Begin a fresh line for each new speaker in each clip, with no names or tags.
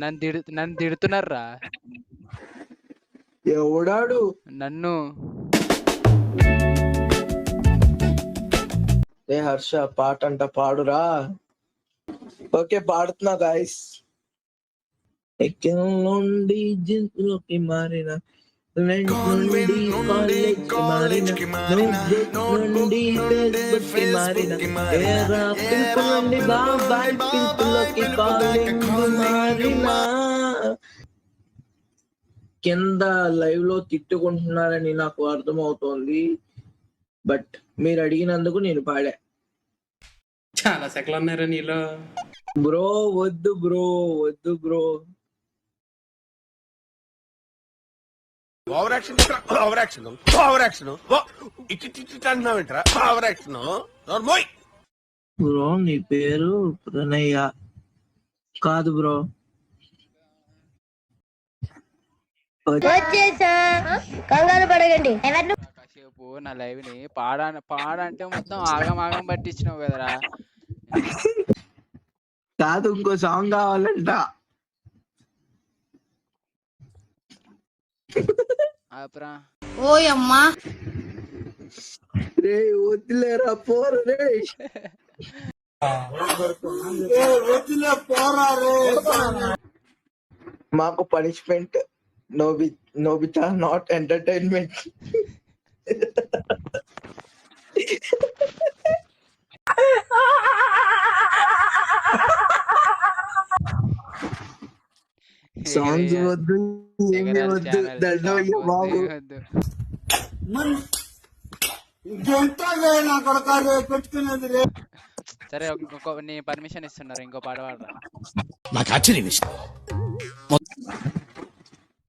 నన్ను తిడుతున్నారా?
ఎవడాడు?
నన్ను.
ఏ హర్ష, పాట అంట పాడురా. Okay, పాడుతున్నా guys. ఎక్కడి నుండి జింలోకి మారిన, నుండి కాలేజ్ కి మారిన, నుండి ఫేస్బుక్ కి మారిన, ఏరా పిలుపు నుండి బాబాయ్ పిలుపులోకి కాలింగ్ మారిన. కింద లైవ్ లో తిట్టుకుంటున్నారని నాకు అర్థమవుతోంది, బట్ మీరు అడిగినందుకు నేను పాడా.
చాలా సెకలు ఉన్నారా నీలో?
బ్రో వద్దు బ్రో, వద్దు బ్రో. బ్రో నీ పేరు ప్రణయ్య కాదు బ్రో.
కంగారు పడగండి.
కాసేపు నా లైవ్ ని పాడంటే మొత్తం ఆగం పట్టించినావు కదరా.
కాదు, ఇంకో సాంగ్ కావాలంట.
ఆపరా.
ఓయమ్మా
రే వద్దులేరా, పోరు రే. మాకు punishment, Nobita not entertainment. Songs వద్దు, ఏమీ వద్దు, దండవయ్య బాబు.
సరే, నీ పర్మిషన్ ఇస్తున్నారు, ఇంకో పాట పాడరా.
నాకు ఆశ్చర్యం వేసింది.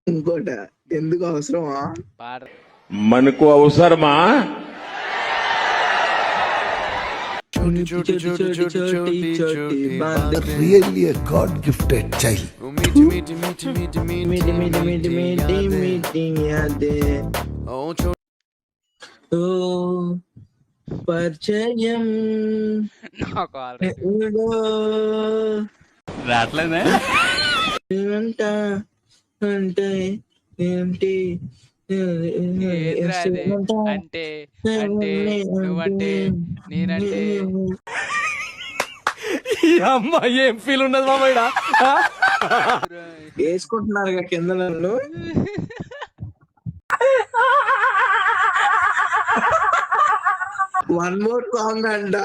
ఇంకోట ఎందుకు అవసరమా?
పాడ.
మనకు అవసరమా?
Really a God gifted child.
పరిచయం
నాకు ఆల్రెడీ
రావట్లేదా?
అంటే ఏంటి?
అంటే నువ్వంటే నేనంటే.
అమ్మ ఏం ఫీల్ ఉన్నది మామయ్య?
వేసుకుంటున్నారు కింద నన్ను. వన్ మోర్ సాంగ్ అంట.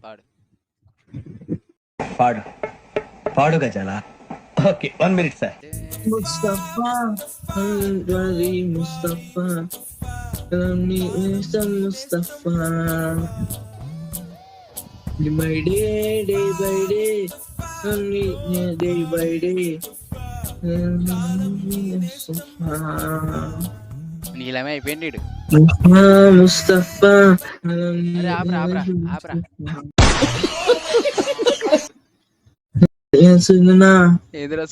పాడు
పాడు పాడు గజాల. Okay, 1 minute sir.
Mustafa Mustafa Mustafa by day by day by day
నీలమే అయిపోయింది.
ముస్తఫా
ఆపరా. ఎదురా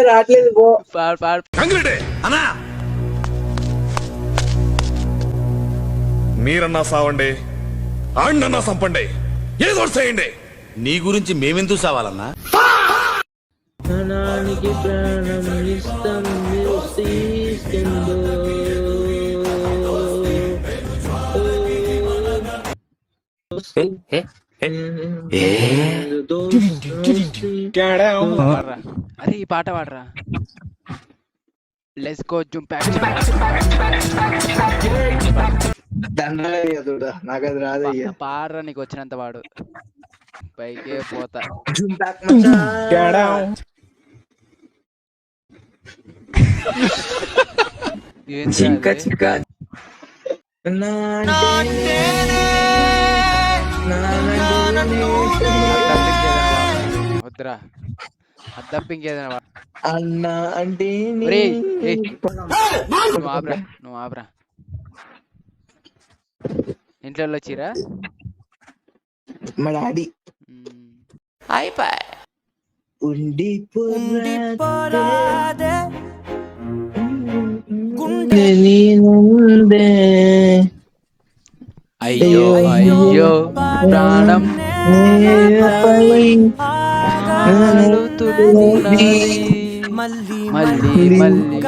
రావట్లేదు.
మీరన్నా సావండి, ఆడినన్నా సంపండి, ఏదో చేయండి.
నీ గురించి మేమెందుకు సావాలన్నా?
ప్రాణానికి ప్రాణం ఇష్టం తీసుకెందో.
అరే ఈ పాట పాడరా. Let's go jump back.
దండగా నాకు అది రాదయ్యా.
పాడరా, నీకు వచ్చినంత పాడు, పైకే పోతా. వద్దురా, అద్దం ఇంకేదైనా
అన్న అంటే
నువ్వు ఆబ్రా. ఇంట్లో వచ్చిరా
మా డాడీ.
అయిపోయి అయ్యో అయ్యో ప్రాణం కాలుతున్నది. మళ్ళీ మళ్ళీ మళ్ళీ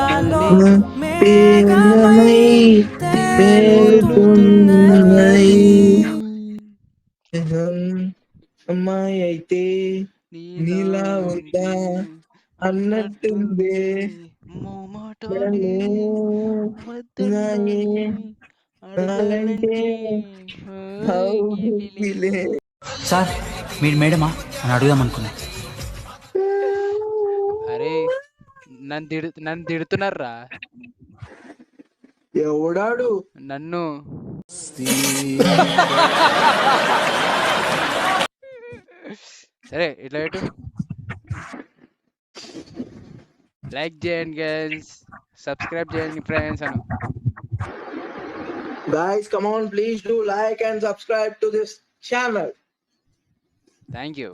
అమ్మాయి అయితే నీలా ఉందా అన్నట్టుందే
సార్ మీరు మేడమా అని అడుగుదాం అనుకున్నా.
అరే నన్ను తిడుతున్నారా?
ఎవడాడు?
నన్ను. సరే ఇట్లా పెట్టు. లైక్ చేయండి గైస్, సబ్స్క్రైబ్ చేయండి friends Anu.
Guys, come on, please do like and subscribe to this channel.
Thank you.